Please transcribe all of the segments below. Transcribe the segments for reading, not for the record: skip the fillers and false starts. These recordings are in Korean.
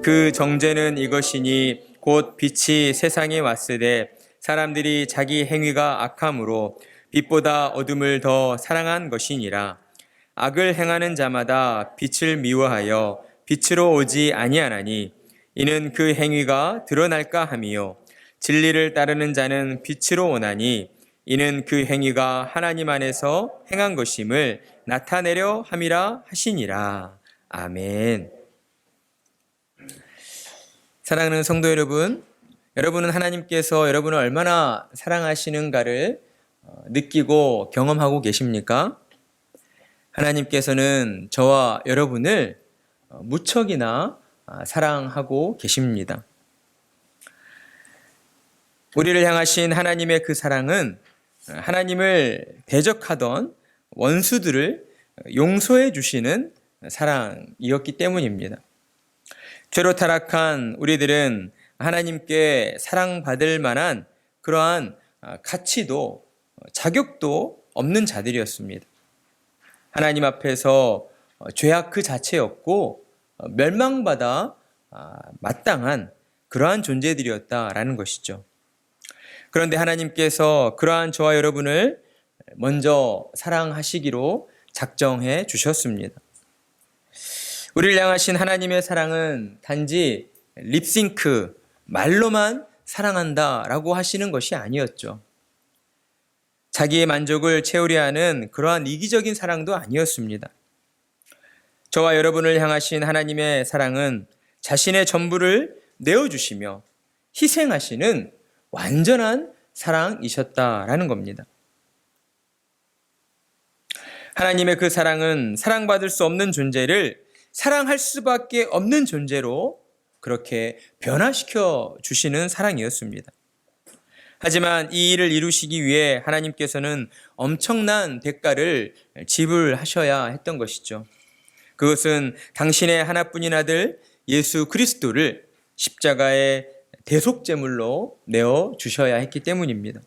그 정죄는 이것이니 곧 빛이 세상에 왔으되 사람들이 자기 행위가 악함으로 빛보다 어둠을 더 사랑한 것이니라. 악을 행하는 자마다 빛을 미워하여 빛으로 오지 아니하나니 이는 그 행위가 드러날까 함이요 진리를 따르는 자는 빛으로 오나니 이는 그 행위가 하나님 안에서 행한 것임을 나타내려 함이라 하시니라. 아멘. 사랑하는 성도 여러분, 여러분은 하나님께서 여러분을 얼마나 사랑하시는가를 느끼고 경험하고 계십니까? 하나님께서는 저와 여러분을 무척이나 사랑하고 계십니다. 우리를 향하신 하나님의 그 사랑은 하나님을 대적하던 원수들을 용서해 주시는 사랑이었기 때문입니다. 죄로 타락한 우리들은 하나님께 사랑받을 만한 그러한 가치도 자격도 없는 자들이었습니다. 하나님 앞에서 죄악 그 자체였고 멸망받아 마땅한 그러한 존재들이었다라는 것이죠. 그런데 하나님께서 그러한 저와 여러분을 먼저 사랑하시기로 작정해 주셨습니다. 우리를 향하신 하나님의 사랑은 단지 립싱크, 말로만 사랑한다라고 하시는 것이 아니었죠. 자기의 만족을 채우려 하는 그러한 이기적인 사랑도 아니었습니다. 저와 여러분을 향하신 하나님의 사랑은 자신의 전부를 내어주시며 희생하시는 완전한 사랑이셨다라는 겁니다. 하나님의 그 사랑은 사랑받을 수 없는 존재를 사랑할 수밖에 없는 존재로 그렇게 변화시켜 주시는 사랑이었습니다. 하지만 이 일을 이루시기 위해 하나님께서는 엄청난 대가를 지불하셔야 했던 것이죠. 그것은 당신의 하나뿐인 아들 예수 그리스도를 십자가의 대속제물로 내어주셔야 했기 때문입니다.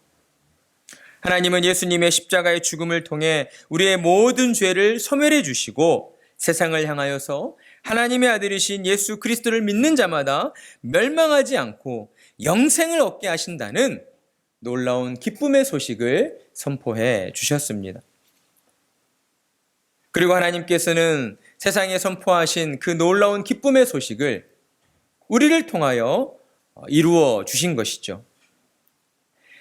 하나님은 예수님의 십자가의 죽음을 통해 우리의 모든 죄를 소멸해 주시고 세상을 향하여서 하나님의 아들이신 예수 그리스도를 믿는 자마다 멸망하지 않고 영생을 얻게 하신다는 놀라운 기쁨의 소식을 선포해 주셨습니다. 그리고 하나님께서는 세상에 선포하신 그 놀라운 기쁨의 소식을 우리를 통하여 이루어 주신 것이죠.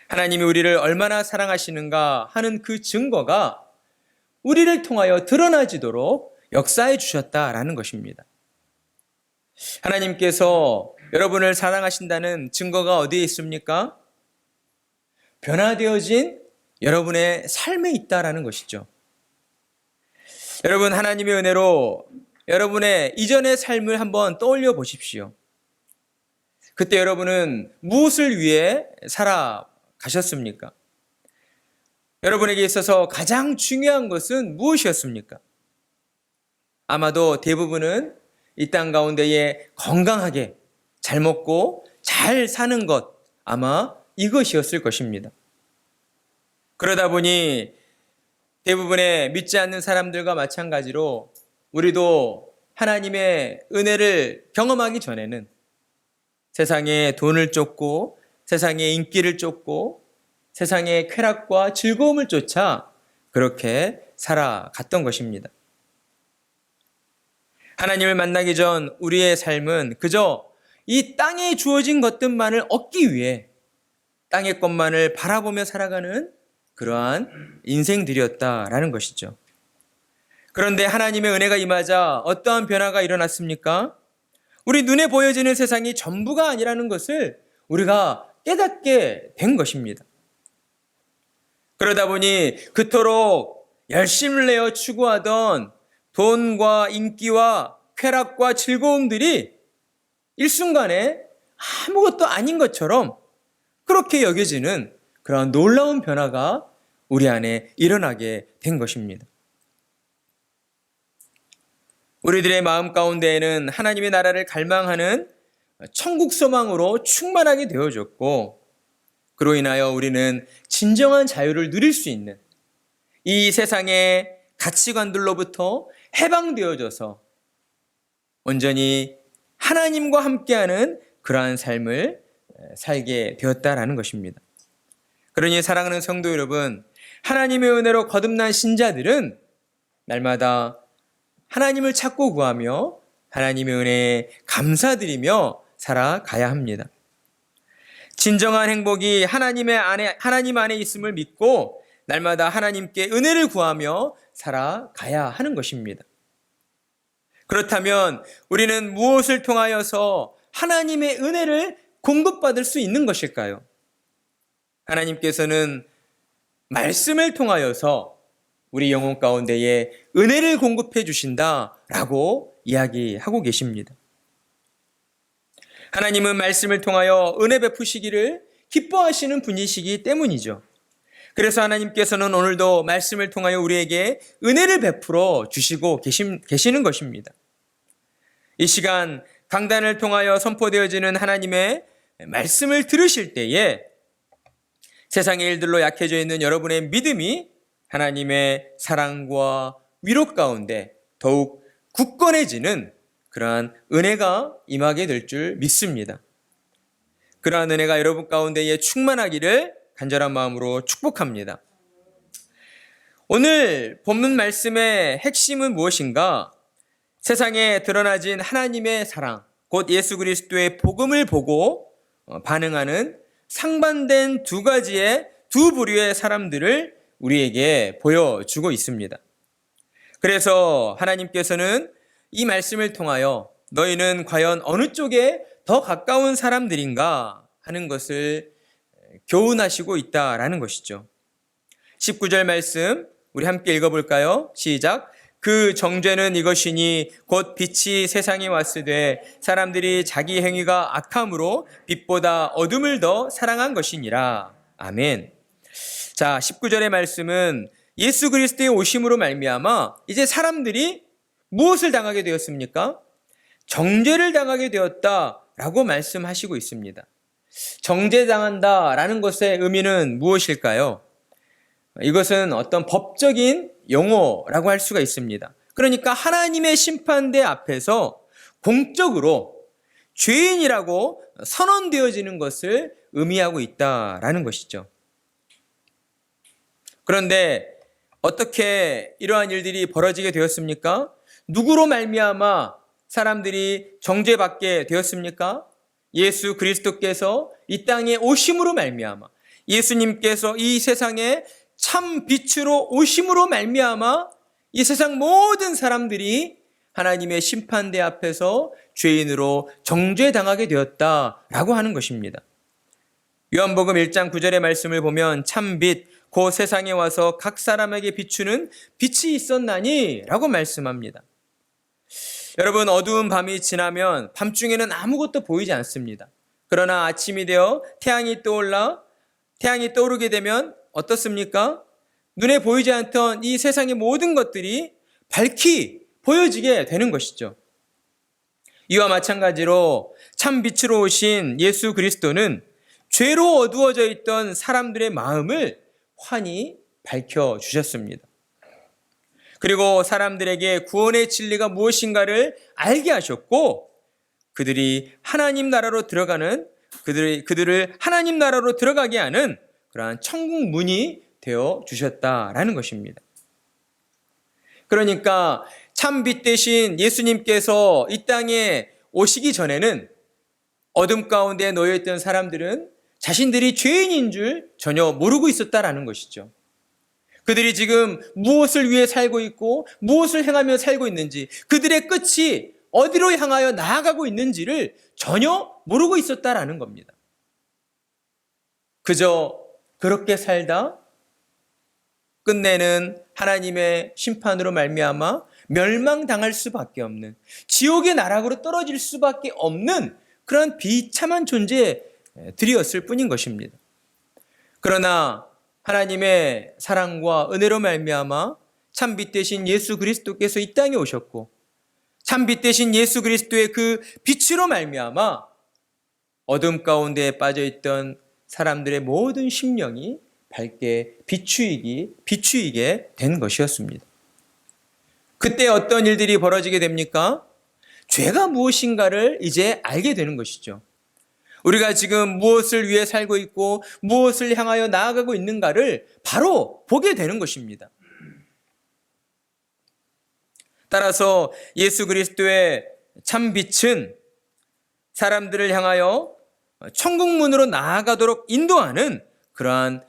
하나님이 우리를 얼마나 사랑하시는가 하는 그 증거가 우리를 통하여 드러나지도록 역사해 주셨다라는 것입니다. 하나님께서 여러분을 사랑하신다는 증거가 어디에 있습니까? 변화되어진 여러분의 삶에 있다라는 것이죠. 여러분, 하나님의 은혜로 여러분의 이전의 삶을 한번 떠올려 보십시오. 그때 여러분은 무엇을 위해 살아가셨습니까? 여러분에게 있어서 가장 중요한 것은 무엇이었습니까? 아마도 대부분은 이 땅 가운데에 건강하게 잘 먹고 잘 사는 것, 아마 이것이었을 것입니다. 그러다 보니 대부분의 믿지 않는 사람들과 마찬가지로 우리도 하나님의 은혜를 경험하기 전에는 세상에 돈을 쫓고 세상에 인기를 쫓고 세상의 쾌락과 즐거움을 쫓아 그렇게 살아갔던 것입니다. 하나님을 만나기 전 우리의 삶은 그저 이 땅에 주어진 것들만을 얻기 위해 땅의 것만을 바라보며 살아가는 그러한 인생들이었다라는 것이죠. 그런데 하나님의 은혜가 임하자 어떠한 변화가 일어났습니까? 우리 눈에 보여지는 세상이 전부가 아니라는 것을 우리가 깨닫게 된 것입니다. 그러다 보니 그토록 열심을 내어 추구하던 돈과 인기와 쾌락과 즐거움들이 일순간에 아무것도 아닌 것처럼 그렇게 여겨지는 그런 놀라운 변화가 우리 안에 일어나게 된 것입니다. 우리들의 마음 가운데에는 하나님의 나라를 갈망하는 천국 소망으로 충만하게 되어졌고, 그로 인하여 우리는 진정한 자유를 누릴 수 있는 이 세상의 가치관들로부터 해방되어져서 온전히 하나님과 함께하는 그러한 삶을 살게 되었다라는 것입니다. 그러니 사랑하는 성도 여러분, 하나님의 은혜로 거듭난 신자들은 날마다 하나님을 찾고 구하며 하나님의 은혜에 감사드리며 살아가야 합니다. 진정한 행복이 하나님 안에 있음을 믿고 날마다 하나님께 은혜를 구하며 살아가야 하는 것입니다. 그렇다면 우리는 무엇을 통하여서 하나님의 은혜를 공급받을 수 있는 것일까요? 하나님께서는 말씀을 통하여서 우리 영혼 가운데에 은혜를 공급해 주신다라고 이야기하고 계십니다. 하나님은 말씀을 통하여 은혜 베푸시기를 기뻐하시는 분이시기 때문이죠. 그래서 하나님께서는 오늘도 말씀을 통하여 우리에게 은혜를 베풀어 주시고 계시는 것입니다. 이 시간 강단을 통하여 선포되어지는 하나님의 말씀을 들으실 때에 세상의 일들로 약해져 있는 여러분의 믿음이 하나님의 사랑과 위로 가운데 더욱 굳건해지는 그러한 은혜가 임하게 될 줄 믿습니다. 그러한 은혜가 여러분 가운데에 충만하기를 간절한 마음으로 축복합니다. 오늘 본문 말씀의 핵심은 무엇인가? 세상에 드러나진 하나님의 사랑, 곧 예수 그리스도의 복음을 보고 반응하는 상반된 두 부류의 사람들을 우리에게 보여주고 있습니다. 그래서 하나님께서는 이 말씀을 통하여 너희는 과연 어느 쪽에 더 가까운 사람들인가 하는 것을 교훈하시고 있다라는 것이죠. 19절 말씀 우리 함께 읽어볼까요? 시작. 그 정죄는 이것이니 곧 빛이 세상에 왔으되 사람들이 자기 행위가 악함으로 빛보다 어둠을 더 사랑한 것이니라. 아멘. 자, 19절의 말씀은 예수 그리스도의 오심으로 말미암아 이제 사람들이 무엇을 당하게 되었습니까? 정죄를 당하게 되었다라고 말씀하시고 있습니다. 정죄당한다라는 것의 의미는 무엇일까요? 이것은 어떤 법적인 용어라고 할 수가 있습니다. 그러니까 하나님의 심판대 앞에서 공적으로 죄인이라고 선언되어지는 것을 의미하고 있다라는 것이죠. 그런데 어떻게 이러한 일들이 벌어지게 되었습니까? 누구로 말미암아 사람들이 정죄받게 되었습니까? 예수 그리스도께서 이 땅에 오심으로 말미암아, 예수님께서 이 세상에 참 빛으로 오심으로 말미암아 이 세상 모든 사람들이 하나님의 심판대 앞에서 죄인으로 정죄당하게 되었다라고 하는 것입니다. 요한복음 1장 9절의 말씀을 보면 참 빛, 그 세상에 와서 각 사람에게 비추는 빛이 있었나니 라고 말씀합니다. 여러분, 어두운 밤이 지나면 밤중에는 아무것도 보이지 않습니다. 그러나 아침이 되어 태양이 떠오르게 되면 어떻습니까? 눈에 보이지 않던 이 세상의 모든 것들이 밝히 보여지게 되는 것이죠. 이와 마찬가지로 참 빛으로 오신 예수 그리스도는 죄로 어두워져 있던 사람들의 마음을 환히 밝혀주셨습니다. 그리고 사람들에게 구원의 진리가 무엇인가를 알게 하셨고 그들을 하나님 나라로 들어가게 하는 그러한 천국 문이 되어 주셨다라는 것입니다. 그러니까 참빛 대신 예수님께서 이 땅에 오시기 전에는 어둠 가운데 놓여있던 사람들은 자신들이 죄인인 줄 전혀 모르고 있었다라는 것이죠. 그들이 지금 무엇을 위해 살고 있고 무엇을 행하며 살고 있는지, 그들의 끝이 어디로 향하여 나아가고 있는지를 전혀 모르고 있었다라는 겁니다. 그저 그렇게 살다 끝내는 하나님의 심판으로 말미암아 멸망당할 수밖에 없는, 지옥의 나락으로 떨어질 수밖에 없는 그런 비참한 존재들이었을 뿐인 것입니다. 그러나 하나님의 사랑과 은혜로 말미암아 참빛 되신 예수 그리스도께서 이 땅에 오셨고 참빛 되신 예수 그리스도의 그 빛으로 말미암아 어둠 가운데 빠져있던 사람들의 모든 심령이 밝게 비추이게 된 것이었습니다. 그때 어떤 일들이 벌어지게 됩니까? 죄가 무엇인가를 이제 알게 되는 것이죠. 우리가 지금 무엇을 위해 살고 있고 무엇을 향하여 나아가고 있는가를 바로 보게 되는 것입니다. 따라서 예수 그리스도의 참 빛은 사람들을 향하여 천국문으로 나아가도록 인도하는 그러한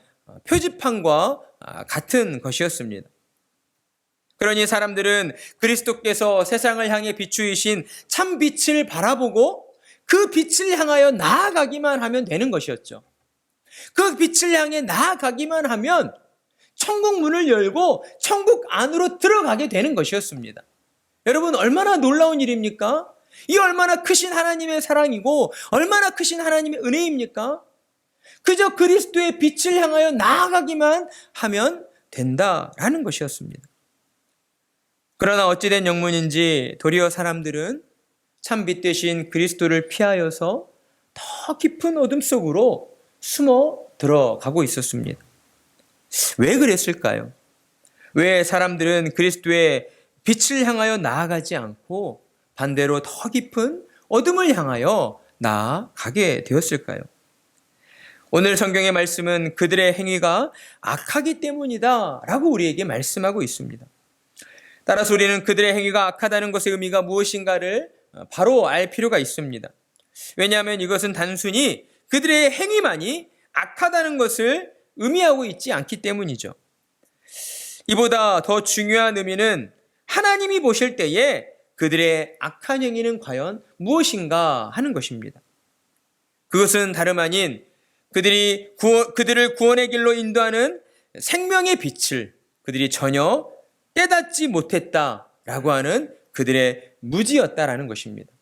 표지판과 같은 것이었습니다. 그러니 사람들은 그리스도께서 세상을 향해 비추이신 참 빛을 바라보고 그 빛을 향하여 나아가기만 하면 되는 것이었죠. 그 빛을 향해 나아가기만 하면 천국 문을 열고 천국 안으로 들어가게 되는 것이었습니다. 여러분, 얼마나 놀라운 일입니까? 이 얼마나 크신 하나님의 사랑이고 얼마나 크신 하나님의 은혜입니까? 그저 그리스도의 빛을 향하여 나아가기만 하면 된다라는 것이었습니다. 그러나 어찌된 영문인지 도리어 사람들은 참 빛 대신 그리스도를 피하여서 더 깊은 어둠 속으로 숨어 들어가고 있었습니다. 왜 그랬을까요? 왜 사람들은 그리스도의 빛을 향하여 나아가지 않고 반대로 더 깊은 어둠을 향하여 나아가게 되었을까요? 오늘 성경의 말씀은 그들의 행위가 악하기 때문이다 라고 우리에게 말씀하고 있습니다. 따라서 우리는 그들의 행위가 악하다는 것의 의미가 무엇인가를 바로 알 필요가 있습니다. 왜냐하면 이것은 단순히 그들의 행위만이 악하다는 것을 의미하고 있지 않기 때문이죠. 이보다 더 중요한 의미는 하나님이 보실 때에 그들의 악한 행위는 과연 무엇인가 하는 것입니다. 그것은 다름 아닌 그들을 구원의 길로 인도하는 생명의 빛을 그들이 전혀 깨닫지 못했다라고 하는 그들의 무지였다라는 것입니다.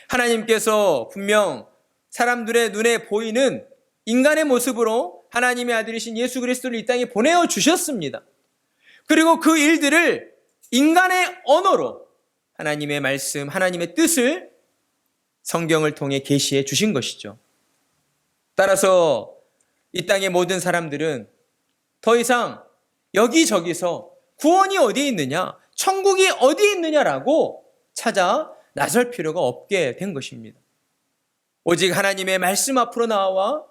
하나님께서 분명 사람들의 눈에 보이는 인간의 모습으로 하나님의 아들이신 예수 그리스도를 이 땅에 보내어 주셨습니다. 그리고 그 일들을 인간의 언어로 하나님의 말씀, 하나님의 뜻을 성경을 통해 계시해 주신 것이죠. 따라서 이 땅의 모든 사람들은 더 이상 여기저기서 구원이 어디에 있느냐, 천국이 어디에 있느냐라고 찾아 나설 필요가 없게 된 것입니다. 오직 하나님의 말씀 앞으로 나와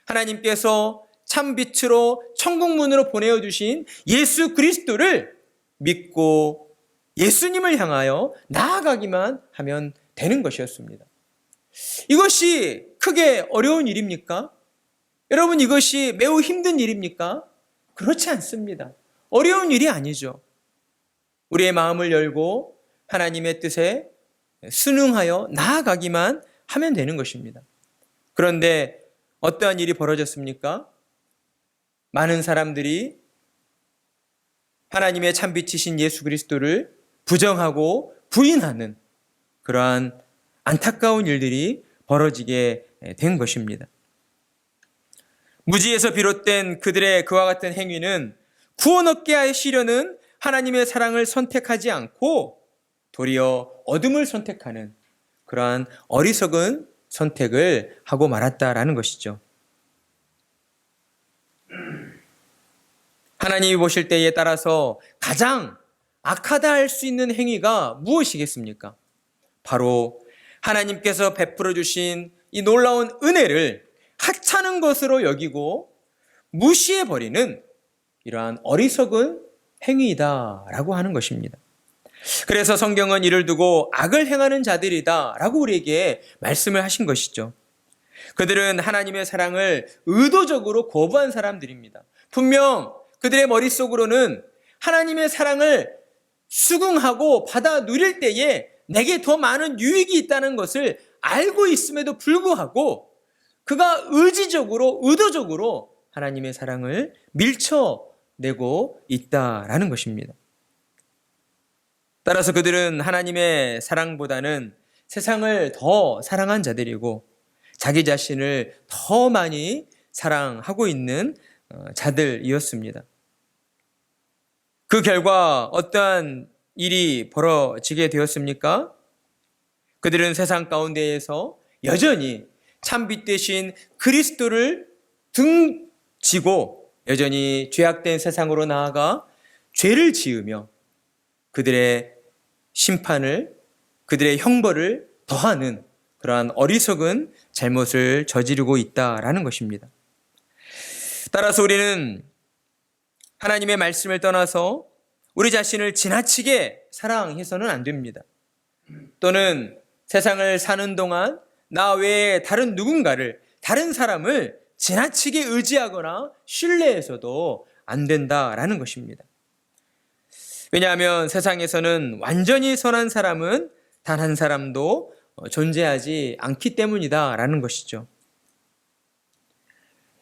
하나님께서 참 빛으로 천국문으로 보내어 주신 예수 그리스도를 믿고 예수님을 향하여 나아가기만 하면 되는 것이었습니다. 이것이 크게 어려운 일입니까? 여러분, 이것이 매우 힘든 일입니까? 그렇지 않습니다. 어려운 일이 아니죠. 우리의 마음을 열고 하나님의 뜻에 순응하여 나아가기만 하면 되는 것입니다. 그런데 어떠한 일이 벌어졌습니까? 많은 사람들이 하나님의 참빛이신 예수 그리스도를 부정하고 부인하는 그러한 안타까운 일들이 벌어지게 된 것입니다. 무지에서 비롯된 그들의 그와 같은 행위는 구원 얻게 하시려는 하나님의 사랑을 선택하지 않고 도리어 어둠을 선택하는 그러한 어리석은 선택을 하고 말았다라는 것이죠. 하나님이 보실 때에 따라서 가장 악하다 할 수 있는 행위가 무엇이겠습니까? 바로 하나님께서 베풀어 주신 이 놀라운 은혜를 하찮은 것으로 여기고 무시해버리는 이러한 어리석은 행위이다라고 하는 것입니다. 그래서 성경은 이를 두고 악을 행하는 자들이다라고 우리에게 말씀을 하신 것이죠. 그들은 하나님의 사랑을 의도적으로 거부한 사람들입니다. 분명 그들의 머릿속으로는 하나님의 사랑을 수긍하고 받아 누릴 때에 내게 더 많은 유익이 있다는 것을 알고 있음에도 불구하고 그가 의도적으로 하나님의 사랑을 밀쳐내고 있다라는 것입니다. 따라서 그들은 하나님의 사랑보다는 세상을 더 사랑한 자들이고 자기 자신을 더 많이 사랑하고 있는 자들이었습니다. 그 결과 어떠한 일이 벌어지게 되었습니까? 그들은 세상 가운데에서 여전히 참빛 대신 그리스도를 등지고 여전히 죄악된 세상으로 나아가 죄를 지으며 그들의 심판을 그들의 형벌을 더하는 그러한 어리석은 잘못을 저지르고 있다라는 것입니다. 따라서 우리는 하나님의 말씀을 떠나서 우리 자신을 지나치게 사랑해서는 안 됩니다. 또는 세상을 사는 동안 나 외에 다른 누군가를, 다른 사람을 지나치게 의지하거나 신뢰해서도 안 된다라는 것입니다. 왜냐하면 세상에서는 완전히 선한 사람은 단 한 사람도 존재하지 않기 때문이다라는 것이죠.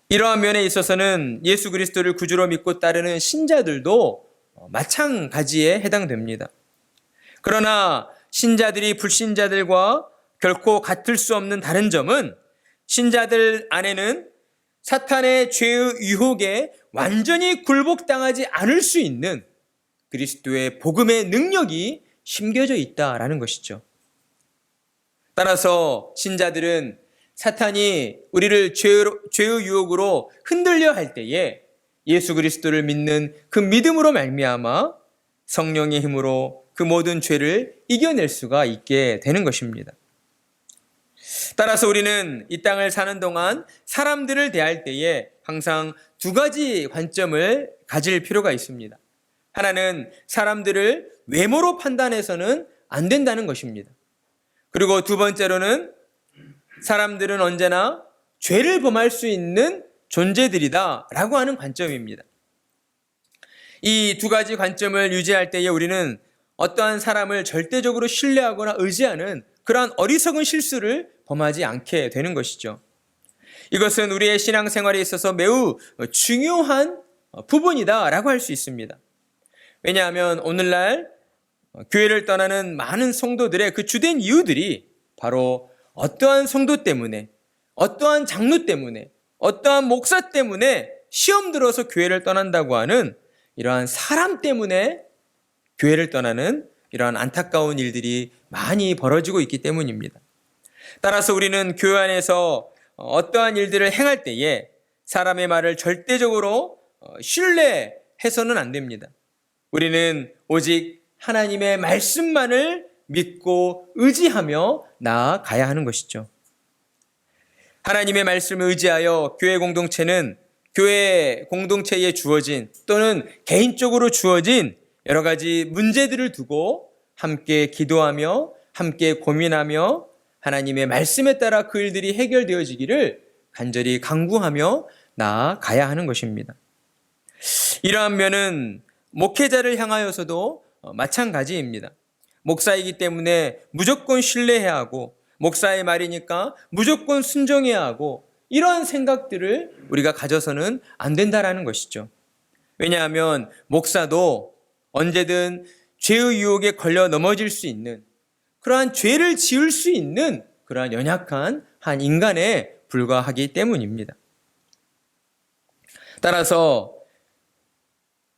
이러한 면에 있어서는 예수 그리스도를 구주로 믿고 따르는 신자들도 마찬가지에 해당됩니다. 그러나 신자들이 불신자들과 결코 같을 수 없는 다른 점은 신자들 안에는 사탄의 죄의 유혹에 완전히 굴복당하지 않을 수 있는 그리스도의 복음의 능력이 심겨져 있다라는 것이죠. 따라서 신자들은 사탄이 우리를 죄의 유혹으로 흔들려 할 때에 예수 그리스도를 믿는 그 믿음으로 말미암아 성령의 힘으로 그 모든 죄를 이겨낼 수가 있게 되는 것입니다. 따라서 우리는 이 땅을 사는 동안 사람들을 대할 때에 항상 두 가지 관점을 가질 필요가 있습니다. 하나는 사람들을 외모로 판단해서는 안 된다는 것입니다. 그리고 두 번째로는 사람들은 언제나 죄를 범할 수 있는 존재들이다 라고 하는 관점입니다. 이 두 가지 관점을 유지할 때에 우리는 어떠한 사람을 절대적으로 신뢰하거나 의지하는 그러한 어리석은 실수를 범하지 않게 되는 것이죠. 이것은 우리의 신앙생활에 있어서 매우 중요한 부분이다라고 할 수 있습니다. 왜냐하면 오늘날 교회를 떠나는 많은 성도들의 그 주된 이유들이 바로 어떠한 성도 때문에, 어떠한 장로 때문에, 어떠한 목사 때문에 시험 들어서 교회를 떠난다고 하는 이러한 사람 때문에 교회를 떠나는 이러한 안타까운 일들이 많이 벌어지고 있기 때문입니다. 따라서 우리는 교회 안에서 어떠한 일들을 행할 때에 사람의 말을 절대적으로 신뢰해서는 안 됩니다. 우리는 오직 하나님의 말씀만을 믿고 의지하며 나아가야 하는 것이죠. 하나님의 말씀을 의지하여 교회 공동체는 교회 공동체에 주어진 또는 개인적으로 주어진 여러 가지 문제들을 두고 함께 기도하며 함께 고민하며 하나님의 말씀에 따라 그 일들이 해결되어지기를 간절히 간구하며 나아가야 하는 것입니다. 이러한 면은 목회자를 향하여서도 마찬가지입니다. 목사이기 때문에 무조건 신뢰해야 하고 목사의 말이니까 무조건 순종해야 하고 이러한 생각들을 우리가 가져서는 안 된다라는 것이죠. 왜냐하면 목사도 언제든 죄의 유혹에 걸려 넘어질 수 있는 그러한 죄를 지을 수 있는 그러한 연약한 한 인간에 불과하기 때문입니다. 따라서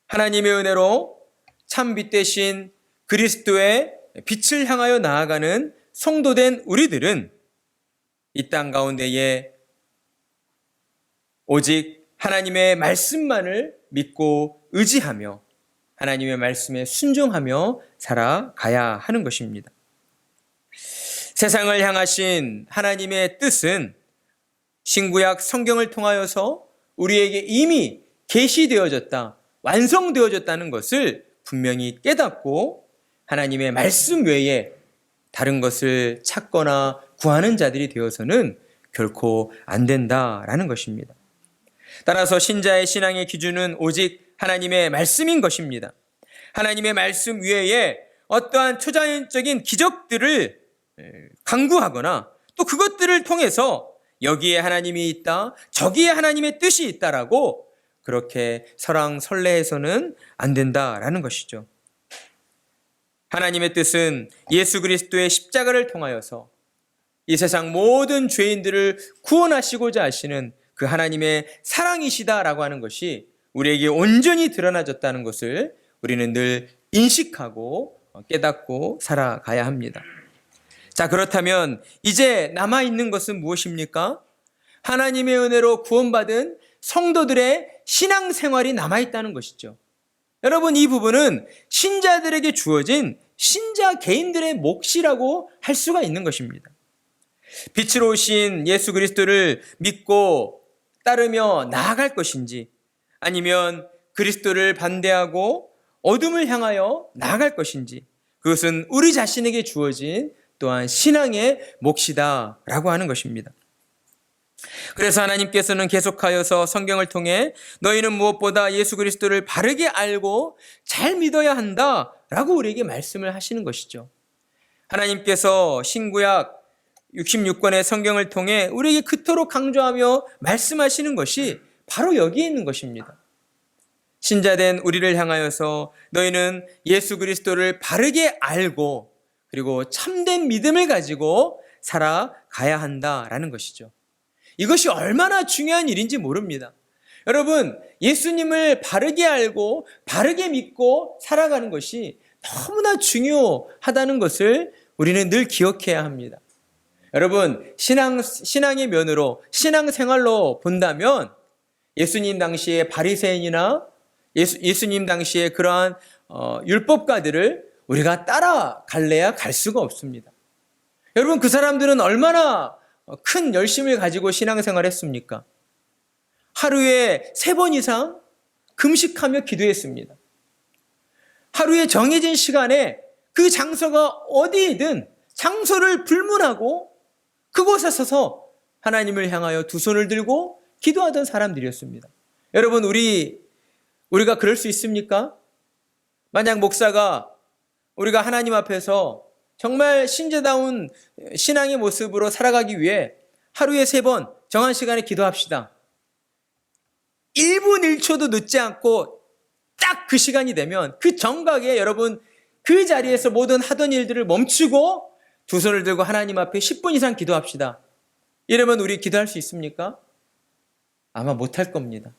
하나님의 은혜로 참 빛 대신 그리스도의 빛을 향하여 나아가는 성도된 우리들은 이 땅 가운데에 오직 하나님의 말씀만을 믿고 의지하며 하나님의 말씀에 순종하며 살아가야 하는 것입니다. 세상을 향하신 하나님의 뜻은 신구약 성경을 통하여서 우리에게 이미 계시되어졌다, 완성되어졌다는 것을 분명히 깨닫고 하나님의 말씀 외에 다른 것을 찾거나 구하는 자들이 되어서는 결코 안 된다라는 것입니다. 따라서 신자의 신앙의 기준은 오직 하나님의 말씀인 것입니다. 하나님의 말씀 외에 어떠한 초자연적인 기적들을 강구하거나 또 그것들을 통해서 여기에 하나님이 있다, 저기에 하나님의 뜻이 있다라고 그렇게 설왕설래해서는 안 된다라는 것이죠. 하나님의 뜻은 예수 그리스도의 십자가를 통하여서 이 세상 모든 죄인들을 구원하시고자 하시는 그 하나님의 사랑이시다라고 하는 것이 우리에게 온전히 드러나졌다는 것을 우리는 늘 인식하고 깨닫고 살아가야 합니다. 자, 그렇다면 이제 남아있는 것은 무엇입니까? 하나님의 은혜로 구원받은 성도들의 신앙생활이 남아있다는 것이죠. 여러분, 이 부분은 신자들에게 주어진 신자 개인들의 몫이라고 할 수가 있는 것입니다. 빛으로 오신 예수 그리스도를 믿고 따르며 나아갈 것인지, 아니면 그리스도를 반대하고 어둠을 향하여 나아갈 것인지, 그것은 우리 자신에게 주어진 또한 신앙의 몫이다라고 하는 것입니다. 그래서 하나님께서는 계속하여서 성경을 통해 너희는 무엇보다 예수 그리스도를 바르게 알고 잘 믿어야 한다라고 우리에게 말씀을 하시는 것이죠. 하나님께서 신구약 66권의 성경을 통해 우리에게 그토록 강조하며 말씀하시는 것이 바로 여기에 있는 것입니다. 신자된 우리를 향하여서 너희는 예수 그리스도를 바르게 알고 그리고 참된 믿음을 가지고 살아가야 한다라는 것이죠. 이것이 얼마나 중요한 일인지 모릅니다. 여러분, 예수님을 바르게 알고 바르게 믿고 살아가는 것이 너무나 중요하다는 것을 우리는 늘 기억해야 합니다. 여러분, 신앙의 면으로, 신앙생활로 본다면 예수님 당시의 바리새인이나 예수님 당시의 그러한 율법가들을 우리가 따라갈래야 갈 수가 없습니다. 여러분, 그 사람들은 얼마나 큰 열심을 가지고 신앙생활을 했습니까? 하루에 3번 이상 금식하며 기도했습니다. 하루에 정해진 시간에 그 장소가 어디이든 장소를 불문하고 그곳에 서서 하나님을 향하여 두 손을 들고 기도하던 사람들이었습니다. 여러분, 우리가 그럴 수 있습니까? 만약 목사가 우리가 하나님 앞에서 정말 신자다운 신앙의 모습으로 살아가기 위해 하루에 3번 정한 시간에 기도합시다. 1분 1초도 늦지 않고 딱 그 시간이 되면 그 정각에 여러분 그 자리에서 모든 하던 일들을 멈추고 두 손을 들고 하나님 앞에 10분 이상 기도합시다. 이러면 우리 기도할 수 있습니까? 아마 못할 겁니다.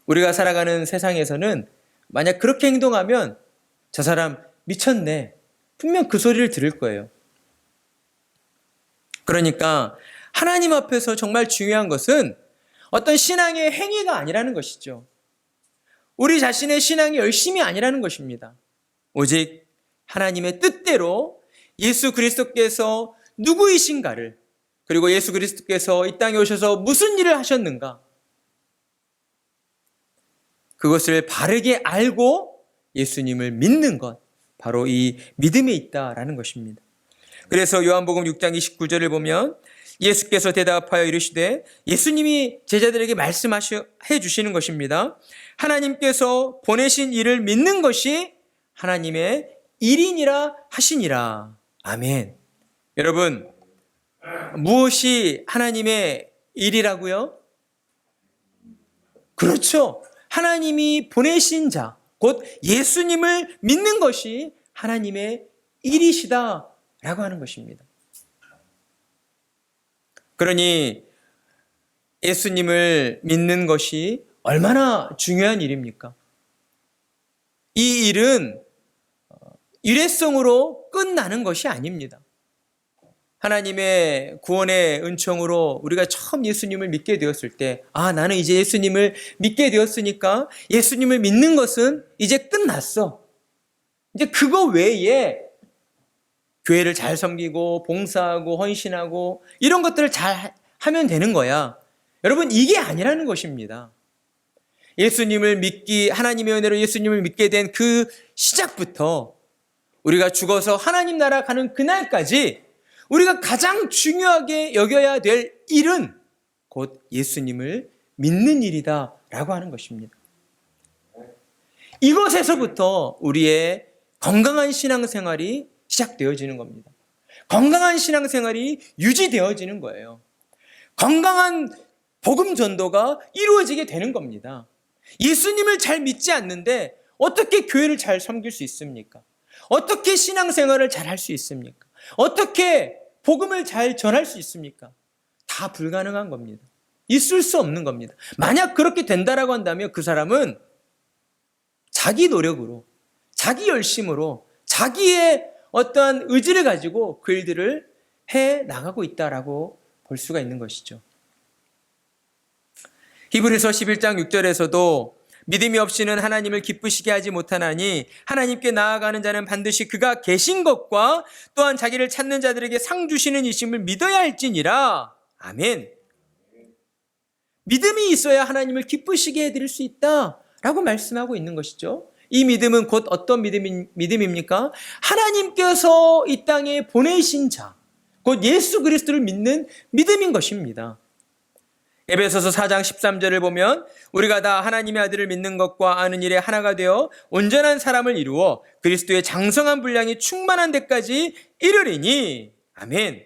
우리가 살아가는 세상에서는 만약 그렇게 행동하면 저 사람 미쳤네, 분명 그 소리를 들을 거예요. 그러니까 하나님 앞에서 정말 중요한 것은 어떤 신앙의 행위가 아니라는 것이죠. 우리 자신의 신앙이 열심이 아니라는 것입니다. 오직 하나님의 뜻대로 예수 그리스도께서 누구이신가를, 그리고 예수 그리스도께서 이 땅에 오셔서 무슨 일을 하셨는가, 그것을 바르게 알고 예수님을 믿는 것, 바로 이 믿음에 있다라는 것입니다. 그래서 요한복음 6장 29절을 보면 예수께서 대답하여 이르시되, 예수님이 제자들에게 말씀해 주시는 것입니다. 하나님께서 보내신 이를 믿는 것이 하나님의 일이니라 하시니라. 아멘. 여러분, 무엇이 하나님의 일이라고요? 그렇죠. 하나님이 보내신 자, 곧 예수님을 믿는 것이 하나님의 일이시다라고 하는 것입니다. 그러니 예수님을 믿는 것이 얼마나 중요한 일입니까? 이 일은 일회성으로 끝나는 것이 아닙니다. 하나님의 구원의 은총으로 우리가 처음 예수님을 믿게 되었을 때, 나는 이제 예수님을 믿게 되었으니까 예수님을 믿는 것은 이제 끝났어. 이제 그거 외에 교회를 잘 섬기고 봉사하고 헌신하고 이런 것들을 잘 하면 되는 거야. 여러분, 이게 아니라는 것입니다. 예수님을 하나님의 은혜로 예수님을 믿게 된 그 시작부터 우리가 죽어서 하나님 나라 가는 그날까지 우리가 가장 중요하게 여겨야 될 일은 곧 예수님을 믿는 일이다라고 하는 것입니다. 이것에서부터 우리의 건강한 신앙생활이 시작되어지는 겁니다. 건강한 신앙생활이 유지되어지는 거예요. 건강한 복음 전도가 이루어지게 되는 겁니다. 예수님을 잘 믿지 않는데 어떻게 교회를 잘 섬길 수 있습니까? 어떻게 신앙생활을 잘 할 수 있습니까? 어떻게 복음을 잘 전할 수 있습니까? 다 불가능한 겁니다. 있을 수 없는 겁니다. 만약 그렇게 된다라고 한다면 그 사람은 자기 노력으로, 자기 열심으로, 자기의 어떠한 의지를 가지고 그 일들을 해 나가고 있다라고 볼 수가 있는 것이죠. 히브리서 11장 6절에서도 믿음이 없이는 하나님을 기쁘시게 하지 못하나니 하나님께 나아가는 자는 반드시 그가 계신 것과 또한 자기를 찾는 자들에게 상 주시는 이심을 믿어야 할지니라. 아멘. 믿음이 있어야 하나님을 기쁘시게 해드릴 수 있다라고 말씀하고 있는 것이죠. 이 믿음은 곧 어떤 믿음입니까? 하나님께서 이 땅에 보내신 자, 곧 예수 그리스도를 믿는 믿음인 것입니다. 에베소서 4장 13절을 보면 우리가 다 하나님의 아들을 믿는 것과 아는 일에 하나가 되어 온전한 사람을 이루어 그리스도의 장성한 분량이 충만한 데까지 이르리니. 아멘.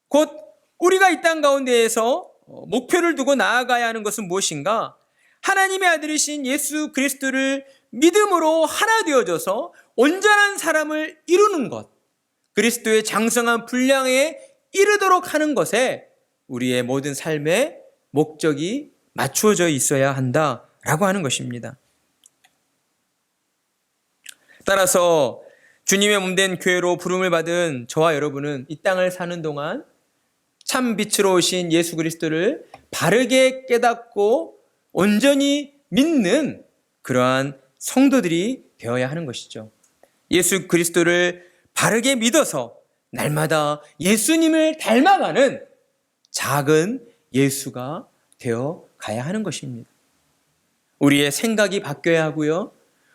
곧 우리가 이 땅 가운데에서 목표를 두고 나아가야 하는 것은 무엇인가? 하나님의 아들이신 예수 그리스도를 믿음으로 하나 되어져서 온전한 사람을 이루는 것, 그리스도의 장성한 분량에 이르도록 하는 것에 우리의 모든 삶의 목적이 맞추어져 있어야 한다라고 하는 것입니다. 따라서 주님의 몸된 교회로 부름을 받은 저와 여러분은 이 땅을 사는 동안 참 빛으로 오신 예수 그리스도를 바르게 깨닫고 온전히 믿는 그러한 성도들이 되어야 하는 것이죠. 예수 그리스도를 바르게 믿어서 날마다 예수님을 닮아가는 작은 예수가 되어 가야 하는 것입니다. 우리의 생각이 바뀌어야 하고요.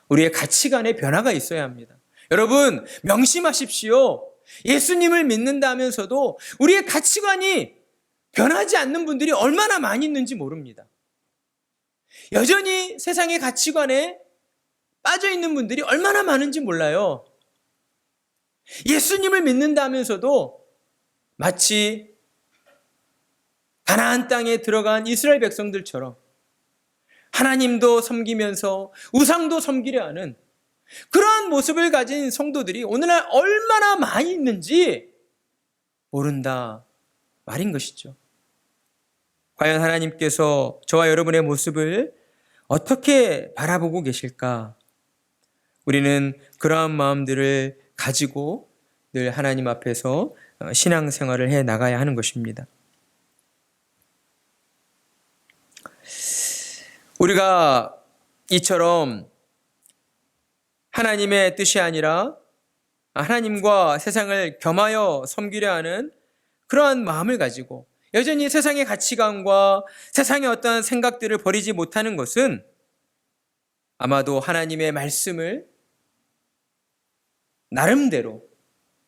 우리의 가치관에 변화가 있어야 합니다. 여러분, 명심하십시오. 예수님을 믿는다 하면서도 우리의 가치관이 변하지 않는 분들이 얼마나 많이 있는지 모릅니다. 여전히 세상의 가치관에 빠져 있는 분들이 얼마나 많은지 몰라요. 예수님을 믿는다 하면서도 마치 가나안 땅에 들어간 이스라엘 백성들처럼 하나님도 섬기면서 우상도 섬기려 하는 그러한 모습을 가진 성도들이 오늘날 얼마나 많이 있는지 모른다 말인 것이죠. 과연 하나님께서 저와 여러분의 모습을 어떻게 바라보고 계실까? 우리는 그러한 마음들을 가지고 늘 하나님 앞에서 신앙생활을 해 나가야 하는 것입니다. 우리가 이처럼 하나님의 뜻이 아니라 하나님과 세상을 겸하여 섬기려 하는 그러한 마음을 가지고 여전히 세상의 가치관과 세상의 어떤 생각들을 버리지 못하는 것은 아마도 하나님의 말씀을 나름대로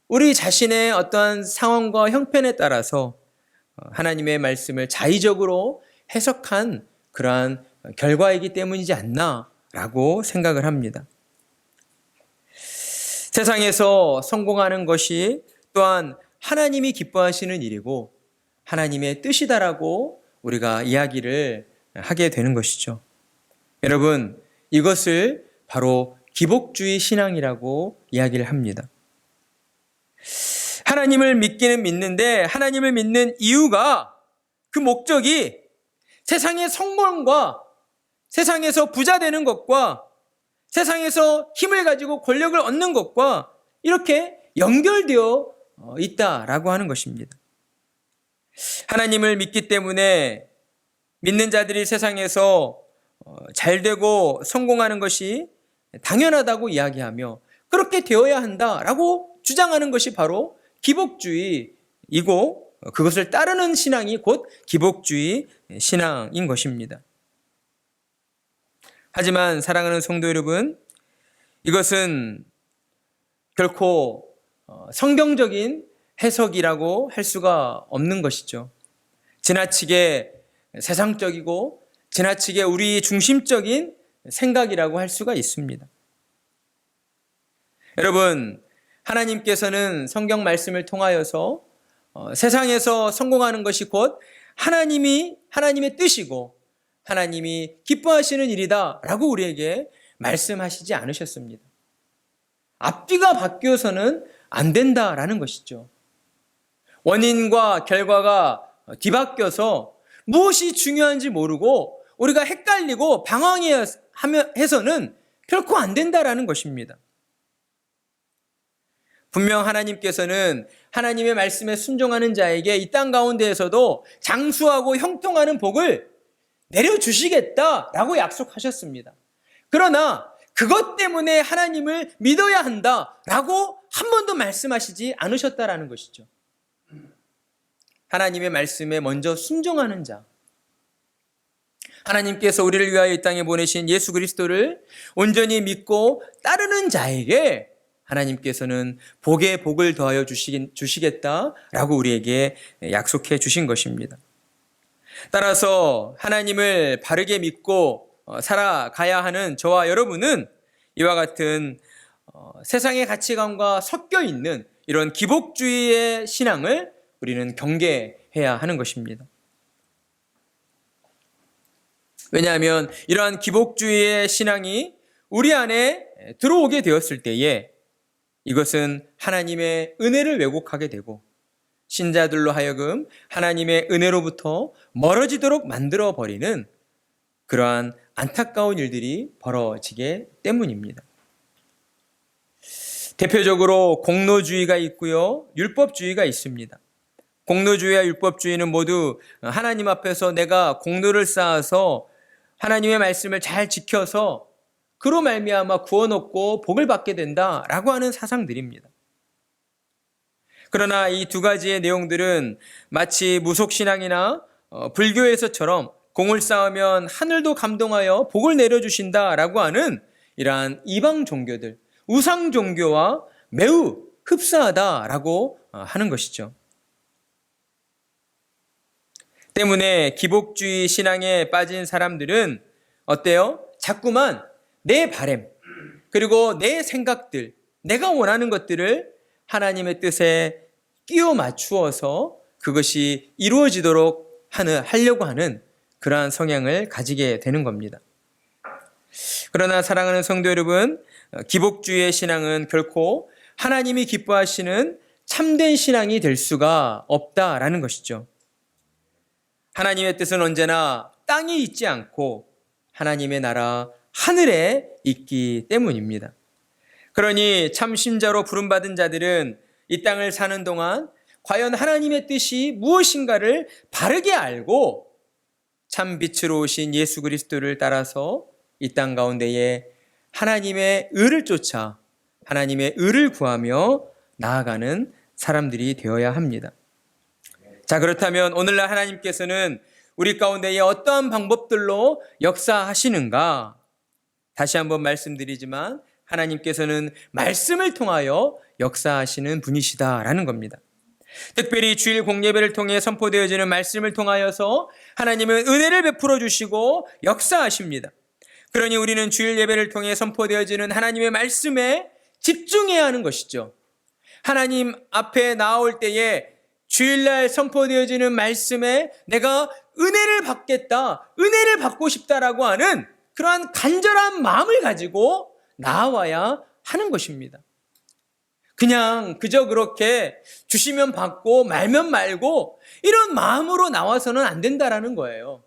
우리 자신의 어떤 상황과 형편에 따라서 하나님의 말씀을 자의적으로 해석한 그러한 결과이기 때문이지 않나라고 생각을 합니다. 세상에서 성공하는 것이 또한 하나님이 기뻐하시는 일이고 하나님의 뜻이다라고 우리가 이야기를 하게 되는 것이죠. 여러분, 이것을 바로 기복주의 신앙이라고 이야기를 합니다. 하나님을 믿기는 믿는데 하나님을 믿는 이유가 그 목적이 세상의 성공과 세상에서 부자 되는 것과 세상에서 힘을 가지고 권력을 얻는 것과 이렇게 연결되어 있다라고 하는 것입니다. 하나님을 믿기 때문에 믿는 자들이 세상에서 잘되고 성공하는 것이 당연하다고 이야기하며 그렇게 되어야 한다라고 주장하는 것이 바로 기복주의이고 그것을 따르는 신앙이 곧 기복주의 신앙인 것입니다. 하지만 사랑하는 성도 여러분, 이것은 결코 성경적인 해석이라고 할 수가 없는 것이죠. 지나치게 세상적이고 지나치게 우리 중심적인 생각이라고 할 수가 있습니다. 여러분, 하나님께서는 성경 말씀을 통하여서 세상에서 성공하는 것이 곧 하나님의 뜻이고 하나님이 기뻐하시는 일이다 라고 우리에게 말씀하시지 않으셨습니다. 앞뒤가 바뀌어서는 안 된다라는 것이죠. 원인과 결과가 뒤바뀌어서 무엇이 중요한지 모르고 우리가 헷갈리고 방황해서는 결코 안 된다라는 것입니다. 분명 하나님께서는 하나님의 말씀에 순종하는 자에게 이 땅 가운데에서도 장수하고 형통하는 복을 내려주시겠다라고 약속하셨습니다. 그러나 그것 때문에 하나님을 믿어야 한다라고 한 번도 말씀하시지 않으셨다라는 것이죠. 하나님의 말씀에 먼저 순종하는 자, 하나님께서 우리를 위하여 이 땅에 보내신 예수 그리스도를 온전히 믿고 따르는 자에게 하나님께서는 복에 복을 더하여 주시겠다라고 우리에게 약속해 주신 것입니다. 따라서 하나님을 바르게 믿고 살아가야 하는 저와 여러분은 이와 같은 세상의 가치관과 섞여 있는 이런 기복주의의 신앙을 우리는 경계해야 하는 것입니다. 왜냐하면 이러한 기복주의의 신앙이 우리 안에 들어오게 되었을 때에 이것은 하나님의 은혜를 왜곡하게 되고 신자들로 하여금 하나님의 은혜로부터 멀어지도록 만들어버리는 그러한 안타까운 일들이 벌어지게 때문입니다. 대표적으로 공로주의가 있고요, 율법주의가 있습니다. 공로주의와 율법주의는 모두 하나님 앞에서 내가 공로를 쌓아서 하나님의 말씀을 잘 지켜서 그로 말미암아 구원 얻고 복을 받게 된다라고 하는 사상들입니다. 그러나 이 두 가지의 내용들은 마치 무속신앙이나 불교에서처럼 공을 쌓으면 하늘도 감동하여 복을 내려주신다라고 하는 이러한 이방 종교들, 우상 종교와 매우 흡사하다라고 하는 것이죠. 때문에 기복주의 신앙에 빠진 사람들은 어때요? 자꾸만 내 바램, 그리고 내 생각들, 내가 원하는 것들을 하나님의 뜻에 끼워 맞추어서 그것이 이루어지도록 하려고 하는 그러한 성향을 가지게 되는 겁니다. 그러나 사랑하는 성도 여러분, 기복주의의 신앙은 결코 하나님이 기뻐하시는 참된 신앙이 될 수가 없다라는 것이죠. 하나님의 뜻은 언제나 땅에 있지 않고 하나님의 나라 하늘에 있기 때문입니다. 그러니 참 신자로 부름받은 자들은 이 땅을 사는 동안 과연 하나님의 뜻이 무엇인가를 바르게 알고 참 빛으로 오신 예수 그리스도를 따라서 이 땅 가운데에 하나님의 의를 쫓아 하나님의 의를 구하며 나아가는 사람들이 되어야 합니다. 자, 그렇다면 오늘날 하나님께서는 우리 가운데에 어떠한 방법들로 역사하시는가? 다시 한번 말씀드리지만 하나님께서는 말씀을 통하여 역사하시는 분이시다라는 겁니다. 특별히 주일 공예배를 통해 선포되어지는 말씀을 통하여서 하나님은 은혜를 베풀어 주시고 역사하십니다. 그러니 우리는 주일 예배를 통해 선포되어지는 하나님의 말씀에 집중해야 하는 것이죠. 하나님 앞에 나올 때에 주일날 선포되어지는 말씀에 내가 은혜를 받겠다, 은혜를 받고 싶다라고 하는 그러한 간절한 마음을 가지고 나와야 하는 것입니다. 그냥 그저 그렇게 주시면 받고 말면 말고 이런 마음으로 나와서는 안 된다라는 거예요.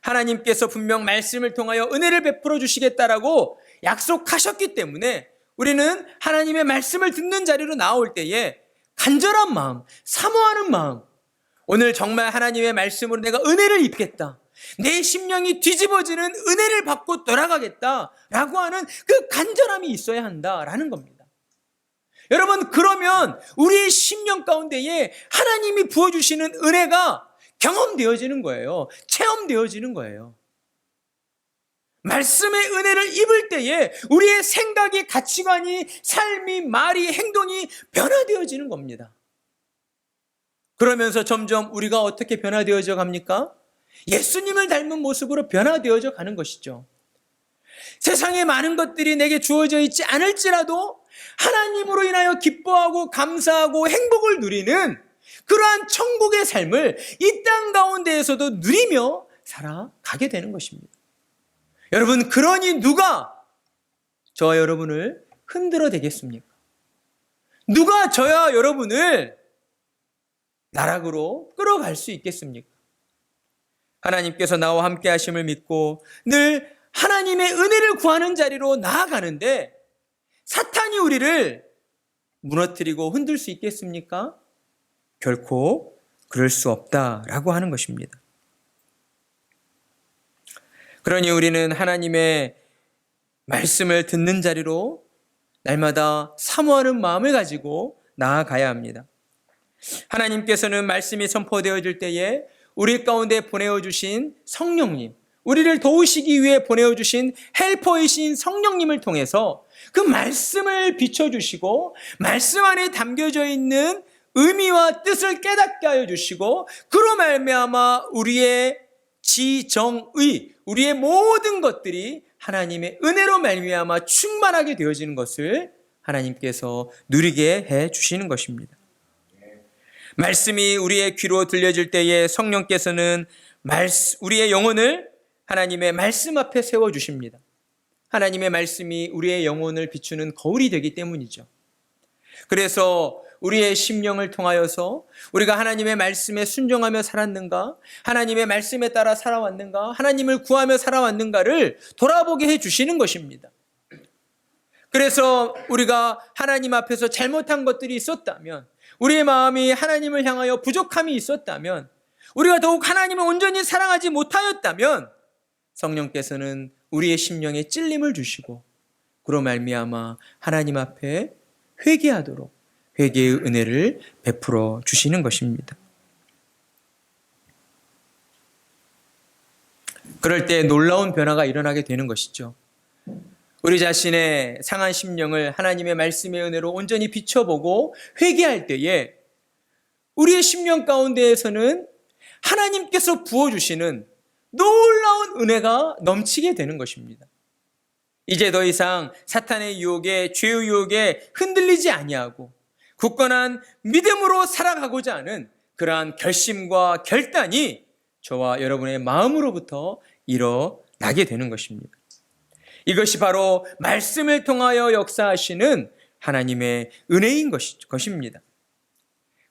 하나님께서 분명 말씀을 통하여 은혜를 베풀어 주시겠다라고 약속하셨기 때문에 우리는 하나님의 말씀을 듣는 자리로 나올 때에 간절한 마음, 사모하는 마음, 오늘 정말 하나님의 말씀으로 내가 은혜를 입겠다, 내 심령이 뒤집어지는 은혜를 받고 돌아가겠다라고 하는 그 간절함이 있어야 한다라는 겁니다. 여러분, 그러면 우리의 심령 가운데에 하나님이 부어주시는 은혜가 경험되어지는 거예요. 체험되어지는 거예요. 말씀의 은혜를 입을 때에 우리의 생각이, 가치관이, 삶이, 말이, 행동이 변화되어지는 겁니다. 그러면서 점점 우리가 어떻게 변화되어져 갑니까? 예수님을 닮은 모습으로 변화되어져 가는 것이죠. 세상에 많은 것들이 내게 주어져 있지 않을지라도 하나님으로 인하여 기뻐하고 감사하고 행복을 누리는 그러한 천국의 삶을 이 땅 가운데에서도 누리며 살아가게 되는 것입니다. 여러분, 그러니 누가 저와 여러분을 흔들어 대겠습니까? 누가 저와 여러분을 나락으로 끌어갈 수 있겠습니까? 하나님께서 나와 함께 하심을 믿고 늘 하나님의 은혜를 구하는 자리로 나아가는데 사탄이 우리를 무너뜨리고 흔들 수 있겠습니까? 결코 그럴 수 없다라고 하는 것입니다. 그러니 우리는 하나님의 말씀을 듣는 자리로 날마다 사모하는 마음을 가지고 나아가야 합니다. 하나님께서는 말씀이 선포되어질 때에 우리 가운데 보내어주신 성령님, 우리를 도우시기 위해 보내어주신 헬퍼이신 성령님을 통해서 그 말씀을 비춰주시고 말씀 안에 담겨져 있는 의미와 뜻을 깨닫게 하여 주시고 그로 말미암아 우리의 지정의, 우리의 모든 것들이 하나님의 은혜로 말미암아 충만하게 되어지는 것을 하나님께서 누리게 해 주시는 것입니다. 말씀이 우리의 귀로 들려질 때에 성령께서는 우리의 영혼을 하나님의 말씀 앞에 세워주십니다. 하나님의 말씀이 우리의 영혼을 비추는 거울이 되기 때문이죠. 그래서 우리의 심령을 통하여서 우리가 하나님의 말씀에 순종하며 살았는가, 하나님의 말씀에 따라 살아왔는가, 하나님을 구하며 살아왔는가를 돌아보게 해주시는 것입니다. 그래서 우리가 하나님 앞에서 잘못한 것들이 있었다면, 우리의 마음이 하나님을 향하여 부족함이 있었다면, 우리가 더욱 하나님을 온전히 사랑하지 못하였다면 성령께서는 우리의 심령에 찔림을 주시고 그로 말미암아 하나님 앞에 회개하도록 회개의 은혜를 베풀어 주시는 것입니다. 그럴 때 놀라운 변화가 일어나게 되는 것이죠. 우리 자신의 상한 심령을 하나님의 말씀의 은혜로 온전히 비춰보고 회개할 때에 우리의 심령 가운데에서는 하나님께서 부어주시는 놀라운 은혜가 넘치게 되는 것입니다. 이제 더 이상 사탄의 유혹에, 죄의 유혹에 흔들리지 아니하고 굳건한 믿음으로 살아가고자 하는 그러한 결심과 결단이 저와 여러분의 마음으로부터 일어나게 되는 것입니다. 이것이 바로 말씀을 통하여 역사하시는 하나님의 은혜인 것입니다.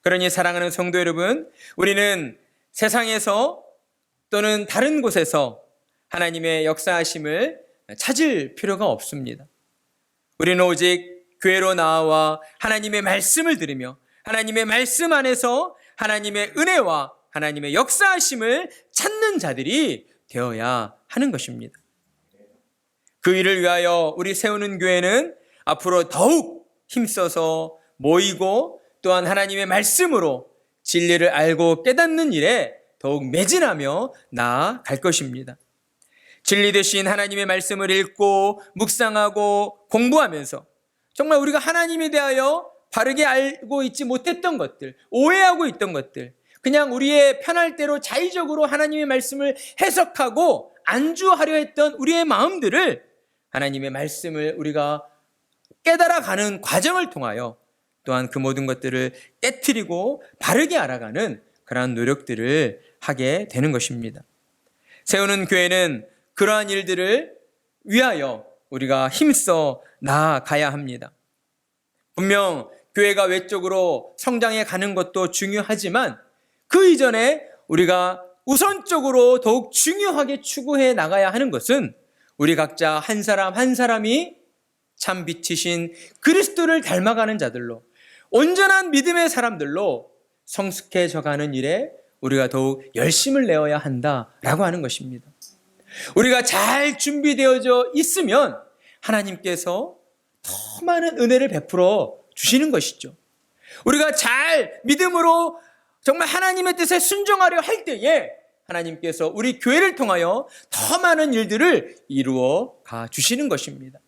그러니 사랑하는 성도 여러분, 우리는 세상에서 또는 다른 곳에서 하나님의 역사하심을 찾을 필요가 없습니다. 우리는 오직 교회로 나와 하나님의 말씀을 들으며 하나님의 말씀 안에서 하나님의 은혜와 하나님의 역사하심을 찾는 자들이 되어야 하는 것입니다. 그 일을 위하여 우리 세우는 교회는 앞으로 더욱 힘써서 모이고 또한 하나님의 말씀으로 진리를 알고 깨닫는 일에 더욱 매진하며 나아갈 것입니다. 진리 되신 하나님의 말씀을 읽고 묵상하고 공부하면서 정말 우리가 하나님에 대하여 바르게 알고 있지 못했던 것들, 오해하고 있던 것들, 그냥 우리의 편할 대로 자의적으로 하나님의 말씀을 해석하고 안주하려 했던 우리의 마음들을 하나님의 말씀을 우리가 깨달아가는 과정을 통하여 또한 그 모든 것들을 깨트리고 바르게 알아가는 그러한 노력들을 하게 되는 것입니다. 세우는 교회는 그러한 일들을 위하여 우리가 힘써 나아가야 합니다. 분명 교회가 외적으로 성장해 가는 것도 중요하지만 그 이전에 우리가 우선적으로 더욱 중요하게 추구해 나가야 하는 것은 우리 각자 한 사람 한 사람이 참 빛이신 그리스도를 닮아가는 자들로 온전한 믿음의 사람들로 성숙해져 가는 일에 우리가 더욱 열심을 내어야 한다라고 하는 것입니다. 우리가 잘 준비되어져 있으면 하나님께서 더 많은 은혜를 베풀어 주시는 것이죠. 우리가 잘 믿음으로 정말 하나님의 뜻에 순종하려 할 때에 하나님께서 우리 교회를 통하여 더 많은 일들을 이루어 가 주시는 것입니다.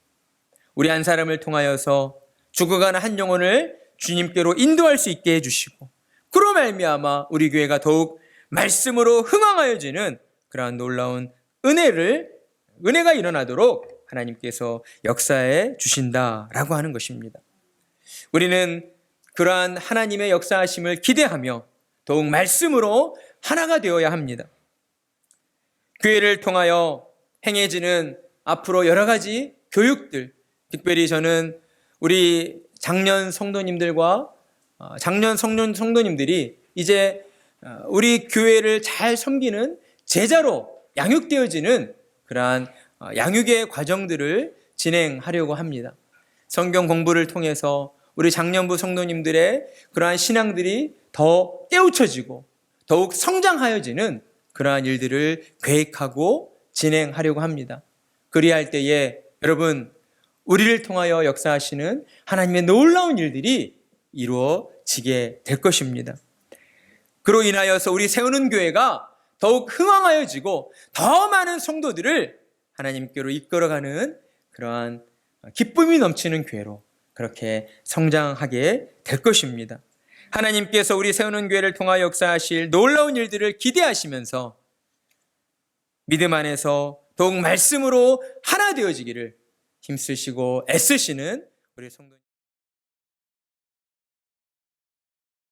우리 한 사람을 통하여서 죽어가는 한 영혼을 주님께로 인도할 수 있게 해주시고 그로 말미암아 우리 교회가 더욱 말씀으로 흥황하여지는 그러한 놀라운 은혜가 일어나도록 하나님께서 역사해 주신다라고 하는 것입니다. 우리는 그러한 하나님의 역사하심을 기대하며 더욱 말씀으로 하나가 되어야 합니다. 교회를 통하여 행해지는 앞으로 여러 가지 교육들, 특별히 저는 우리 작년 성도님들과 작년 성도님들이 이제 우리 교회를 잘 섬기는 제자로 양육되어지는 그러한 양육의 과정들을 진행하려고 합니다. 성경 공부를 통해서 우리 작년부 성도님들의 그러한 신앙들이 더 깨우쳐지고 더욱 성장하여지는 그러한 일들을 계획하고 진행하려고 합니다. 그리할 때에 여러분, 우리를 통하여 역사하시는 하나님의 놀라운 일들이 이루어지게 될 것입니다. 그로 인하여서 우리 세우는 교회가 더욱 흥왕하여지고 더 많은 성도들을 하나님께로 이끌어가는 그러한 기쁨이 넘치는 교회로 그렇게 성장하게 될 것입니다. 하나님께서 우리 세우는 교회를 통하여 역사하실 놀라운 일들을 기대하시면서 믿음 안에서 더욱 말씀으로 하나 되어지기를 힘쓰시고 애쓰시는 우리 성도님